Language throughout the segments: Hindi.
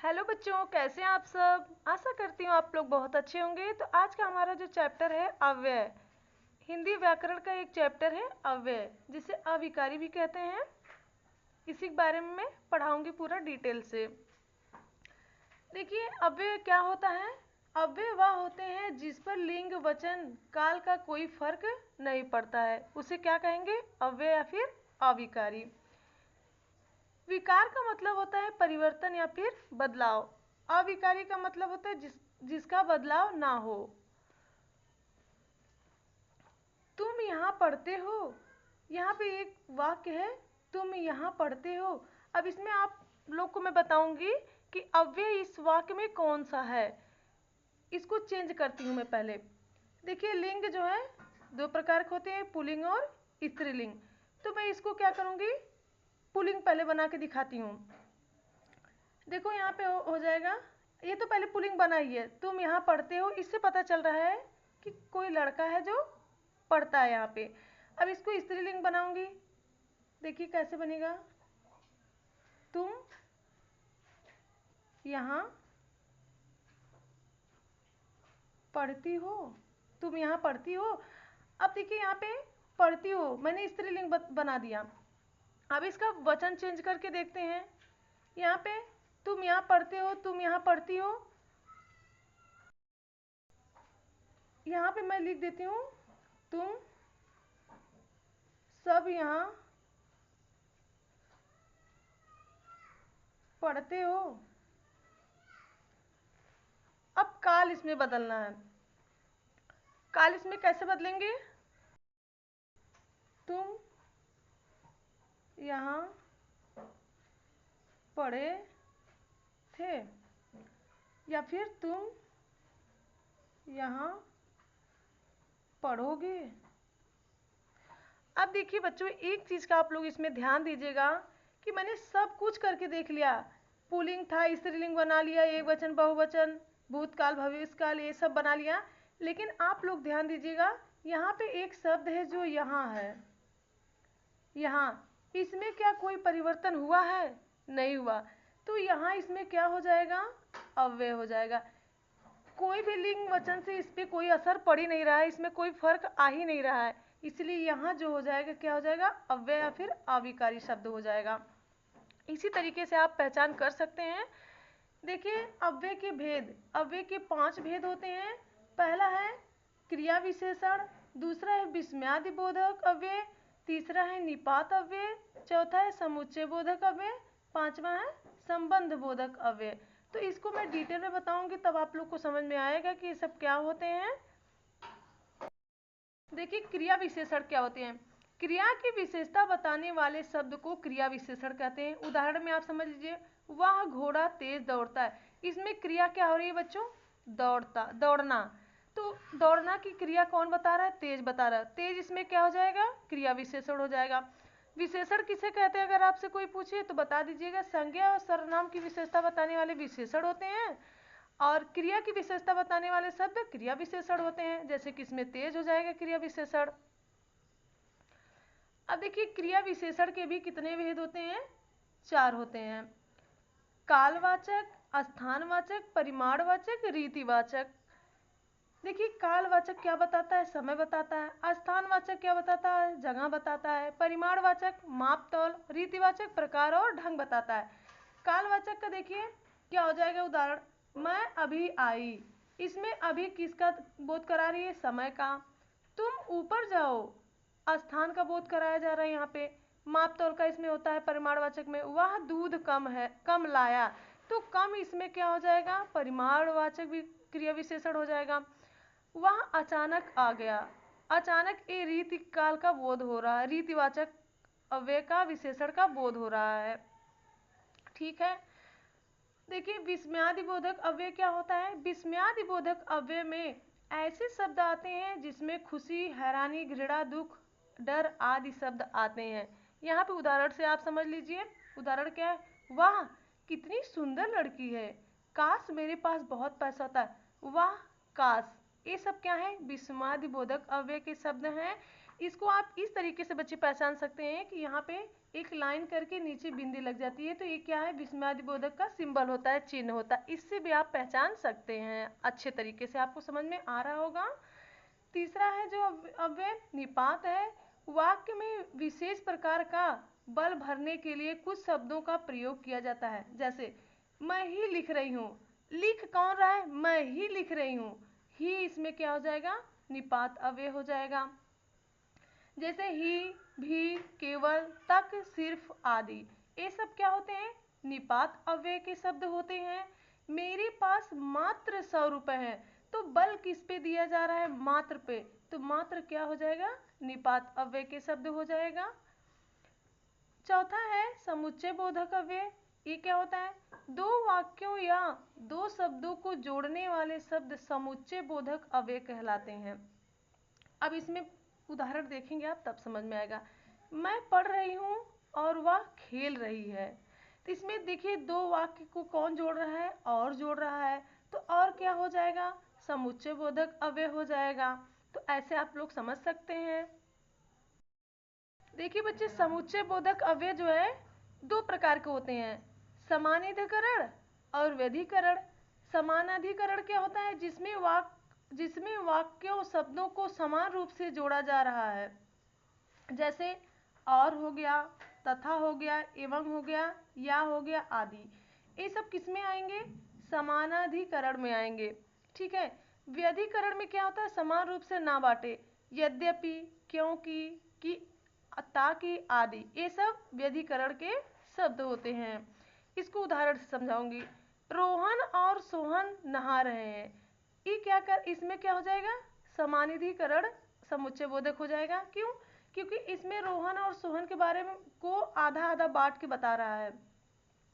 हेलो बच्चों, कैसे हैं आप सब। आशा करती हूँ आप लोग बहुत अच्छे होंगे। तो आज का हमारा जो चैप्टर है अव्यय, हिंदी व्याकरण का एक चैप्टर है अव्यय, जिसे अविकारी भी कहते हैं। इसी के बारे में मैं पढ़ाऊंगी पूरा डिटेल से। देखिए, अव्यय क्या होता है। अव्यय वह होते हैं जिस पर लिंग वचन काल का कोई फर्क नहीं पड़ता है, उसे क्या कहेंगे, अव्यय या फिर अविकारी। विकार का मतलब होता है परिवर्तन या फिर बदलाव। अविकारी का मतलब होता है जिसका बदलाव ना हो। तुम यहाँ पढ़ते हो, यहाँ पे एक वाक्य है, तुम यहाँ पढ़ते हो। अब इसमें आप लोग को मैं बताऊंगी कि अव्यय इस वाक्य में कौन सा है। इसको चेंज करती हूँ मैं पहले। देखिए, लिंग जो है दो प्रकार के होते हैं, पुल्लिंग और स्त्रीलिंग। तो मैं इसको क्या करूँगी, पुल्लिंग पहले बना के दिखाती हूँ। देखो यहाँ पे हो जाएगा। ये तो पहले पुल्लिंग बनाई है, तुम यहाँ पढ़ते हो, इससे पता चल रहा है कि कोई लड़का है जो पढ़ता है यहाँ पे। अब इसको स्त्रीलिंग बनाऊंगी। देखिए कैसे बनेगा, तुम यहाँ पढ़ती हो, तुम यहाँ पढ़ती हो। अब देखिए यहाँ पे पढ़ती हो मैंने स्त्रीलिंग बना दिया। अब इसका वचन चेंज करके देखते हैं। यहाँ पे तुम यहाँ पढ़ते हो, तुम यहाँ पढ़ती हो। यहाँ पे मैं लिख देती हूँ, तुम सब यहाँ पढ़ते हो। अब काल इसमें बदलना है। काल इसमें कैसे बदलेंगे, तुम यहाँ पढ़े थे या फिर तुम यहाँ पढ़ोगे। अब देखिए बच्चों, एक चीज़ का आप लोग इसमें ध्यान दीजिएगा कि मैंने सब कुछ करके देख लिया। पुल्लिंग था, स्त्रीलिंग बना लिया, एक वचन बहुवचन, भूतकाल भविष्यकाल, ये सब बना लिया। लेकिन आप लोग ध्यान दीजिएगा, यहाँ पे एक शब्द है जो यहाँ है, यहाँ, इसमें क्या कोई परिवर्तन हुआ है, नहीं हुआ। तो यहाँ इसमें क्या हो जाएगा, अव्यय हो जाएगा। कोई भी लिंग वचन से इस पे कोई असर पड़ ही नहीं रहा है, इसमें कोई फर्क आ ही नहीं रहा है, इसलिए यहाँ जो हो जाएगा क्या हो जाएगा, अव्यय या फिर अविकारी शब्द हो जाएगा। इसी तरीके से आप पहचान कर सकते हैं। देखिए, अव्यय के भेद, अव्यय के 5 भेद होते हैं। पहला है क्रिया विशेषण, दूसरा है विस्मयादि बोधक अव्यय, तीसरा है निपात अव्यय, चौथा है समुच्चय बोधक अव्यय, पांचवा है संबंध बोधक अव्यय। तो इसको मैं डिटेल में बताऊंगी, तब आप लोग को समझ में आएगा कि ये सब क्या होते हैं। देखिए, क्रिया विशेषण क्या होते हैं। क्रिया की विशेषता बताने वाले शब्द को क्रिया विशेषण कहते हैं। उदाहरण में आप समझ लीजिए, वह घोड़ा तेज दौड़ता है। इसमें क्रिया क्या हो रही है बच्चों, दौड़ना। तो दौड़ना की क्रिया कौन बता रहा है, तेज बता रहा है। तेज इसमें क्या हो जाएगा, क्रिया विशेषण हो जाएगा। विशेषण किसे कहते हैं, अगर आपसे कोई पूछे तो बता दीजिएगा, संज्ञा और सर्वनाम की विशेषता बताने वाले विशेषण होते हैं, और क्रिया की विशेषता बताने वाले शब्द क्रिया विशेषण होते हैं। जैसे कि इसमें तेज हो जाएगा क्रिया विशेषण। अब देखिए, क्रिया विशेषण के भी कितने भेद होते हैं, 4 होते हैं। कालवाचक, स्थानवाचक, परिमाणवाचक, रीतिवाचक। देखिए, कालवाचक क्या बताता है, समय बताता है। स्थानवाचक क्या बताता है, जगह बताता है। परिमाणवाचक माप तौल, रीतिवाचक प्रकार और ढंग बताता है। कालवाचक का देखिए क्या हो जाएगा, उदाहरण, मैं अभी आई। इसमें अभी किसका बोध करा रही है, समय का। तुम ऊपर जाओ, स्थान का बोध कराया जा रहा है यहाँ पे। माप तौल का इसमें होता है परिमाणवाचक में, वह दूध कम है, कम लाया। तो कम इसमें क्या हो जाएगा, परिमाणवाचक भी क्रिया विशेषण हो जाएगा। वह अचानक आ गया, अचानक ए रीति काल का बोध हो रहा है, रीतिवाचक अव्यय का विशेषण का बोध हो रहा है। ठीक है। देखिए, विस्मयादि बोधक अव्यय क्या होता है। विस्मयादि बोधक अव्यय में ऐसे शब्द आते हैं जिसमें खुशी, हैरानी, घृणा, दुख, डर आदि शब्द आते हैं। यहाँ पे उदाहरण से आप समझ लीजिए। उदाहरण क्या है, वाह कितनी सुंदर लड़की है, काश मेरे पास बहुत पैसा होता, वाह काश। ये सब क्या है, विस्मयादि बोधक अव्यय के शब्द हैं। इसको आप इस तरीके से बच्चे पहचान सकते हैं कि यहाँ पे एक लाइन करके नीचे बिंदी लग जाती है, तो ये क्या है, विस्मयादिबोधक का सिंबल होता है, चिन्ह होता है। इससे भी आप पहचान सकते हैं अच्छे तरीके से, आपको समझ में आ रहा होगा। तीसरा है जो अव्यय निपात है, वाक्य में विशेष प्रकार का बल भरने के लिए कुछ शब्दों का प्रयोग किया जाता है। जैसे मैं ही लिख रही हूँ, लिख कौन रहा है, मैं ही लिख रही हूँ, ही इसमें क्या हो जाएगा, निपात अव्यय हो जाएगा। जैसे ही, भी, केवल, तक, सिर्फ आदि, ये सब क्या होते हैं, निपात अव्यय के शब्द होते हैं। मेरे पास मात्र 100 रुपए है, तो बल किस पे दिया जा रहा है, मात्र पे, तो मात्र क्या हो जाएगा, निपात अव्यय के शब्द हो जाएगा। चौथा है समुच्चय बोधक अव्यय। ये क्या होता है, दो वाक्यों या दो शब्दों को जोड़ने वाले शब्द समुच्चय बोधक अव्यय कहलाते हैं। अब इसमें उदाहरण देखेंगे आप तब समझ में आएगा। मैं पढ़ रही हूँ और वह खेल रही है, तो इसमें देखिए दो वाक्य को कौन जोड़ रहा है, और जोड़ रहा है, तो और क्या हो जाएगा, समुच्चय बोधक अव्यय हो जाएगा। तो ऐसे आप लोग समझ सकते हैं। देखिए बच्चे, समुच्चय बोधक अव्यय जो है दो प्रकार के होते हैं, समानाधिकरण और व्यधिकरण। समानाधिकरण क्या होता है, जिसमें वाक्यों शब्दों को समान रूप से जोड़ा जा रहा है। जैसे और हो गया, तथा हो गया, एवं हो गया, या हो गया आदि, ये सब किस में आएंगे, समानाधिकरण में आएंगे। ठीक है। व्यधिकरण में क्या होता है, समान रूप से ना बांटे, यद्यपि, क्योंकि, कि, ताकि आदि, ये सब व्यधिकरण के शब्द होते हैं। इसको उदाहरण से समझाऊंगी। रोहन और सोहन नहा रहे हैं, ये इसमें क्या हो जाएगा, समानाधिकरण समुच्चय बोधक हो जाएगा। क्यों, क्योंकि इसमें रोहन और सोहन के बारे में को आधा आधा बांट के बता रहा है,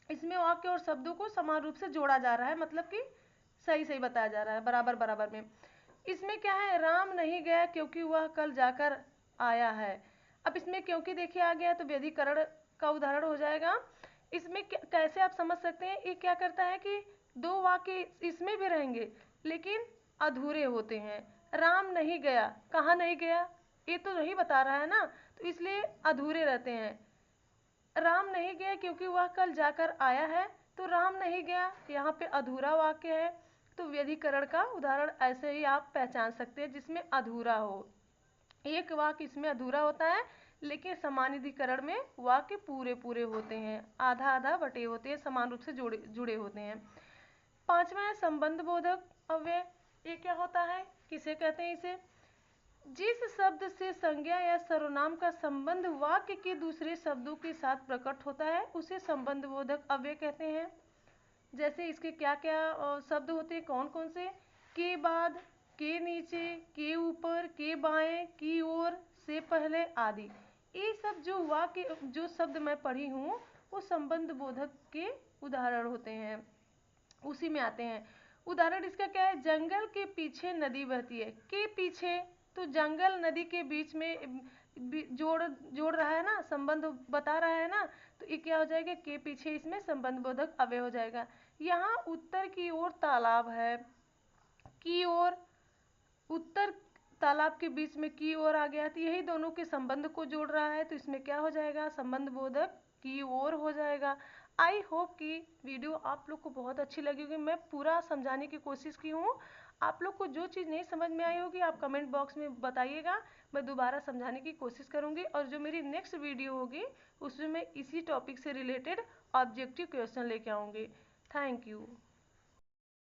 इसमें वाक्य और शब्दों को समान रूप से जोड़ा जा रहा है, मतलब कि सही सही बताया जा रहा है, बराबर बराबर में। इसमें क्या है, राम नहीं गया क्योंकि वह कल जाकर आया है। अब इसमें क्योंकि देखिए आ गया, तो व्यधिकरण का उदाहरण हो जाएगा। इसमें कैसे आप समझ सकते हैं, ये क्या करता है कि दो वाक्य इसमें भी रहेंगे लेकिन अधूरे होते हैं। राम नहीं गया, कहाँ नहीं गया, ये तो नहीं बता रहा है ना, तो इसलिए अधूरे रहते हैं। राम नहीं गया क्योंकि वह कल जाकर आया है, तो राम नहीं गया यहाँ पे अधूरा वाक्य है। तो व्यधिकरण का उदाहरण ऐसे ही आप पहचान सकते हैं, जिसमें अधूरा हो। एक वाक्य इसमें अधूरा होता है, लेकिन समानाधिकरण में वाक्य पूरे पूरे होते हैं, आधा आधा बटे होते हैं, समान रूप से जुड़े होते हैं। पांचवा है संबंध बोधक अव्यय। ये क्या होता है, किसे कहते हैं इसे, जिस शब्द से संज्ञा या सर्वनाम का संबंध वाक्य के दूसरे शब्दों के साथ प्रकट होता है, उसे संबंध बोधक अव्यय कहते हैं। जैसे इसके क्या क्या शब्द होते हैं, कौन कौन से, के बाद, के नीचे, के ऊपर, के बाएं, की ओर, से पहले आदि, ये सब जो वाक्य जो शब्द मैं पढ़ी हूँ वो संबंध बोधक के उदाहरण होते हैं, उसी में आते हैं। उदाहरण इसका क्या है, जंगल के पीछे नदी बहती है, के पीछे, तो जंगल नदी के बीच में जोड़ रहा है ना, संबंध बता रहा है ना, तो ये क्या हो जाएगा, के पीछे, इसमें संबंध बोधक अव्यय हो जाएगा। यहाँ उत्तर की ओर तालाब है, की ओर, उत्तर तालाब के बीच में की ओर आ गया, तो यही दोनों के संबंध को जोड़ रहा है, तो इसमें क्या हो जाएगा, संबंध बोधक की ओर हो जाएगा। आई होप कि वीडियो आप लोग को बहुत अच्छी लगी होगी, मैं पूरा समझाने की कोशिश की हूँ। आप लोग को जो चीज़ नहीं समझ में आई होगी आप कमेंट बॉक्स में बताइएगा, मैं दोबारा समझाने की कोशिश करूँगी। और जो मेरी नेक्स्ट वीडियो होगी उसमें मैं इसी टॉपिक से रिलेटेड ऑब्जेक्टिव क्वेश्चन लेके आऊँगी। Thank you.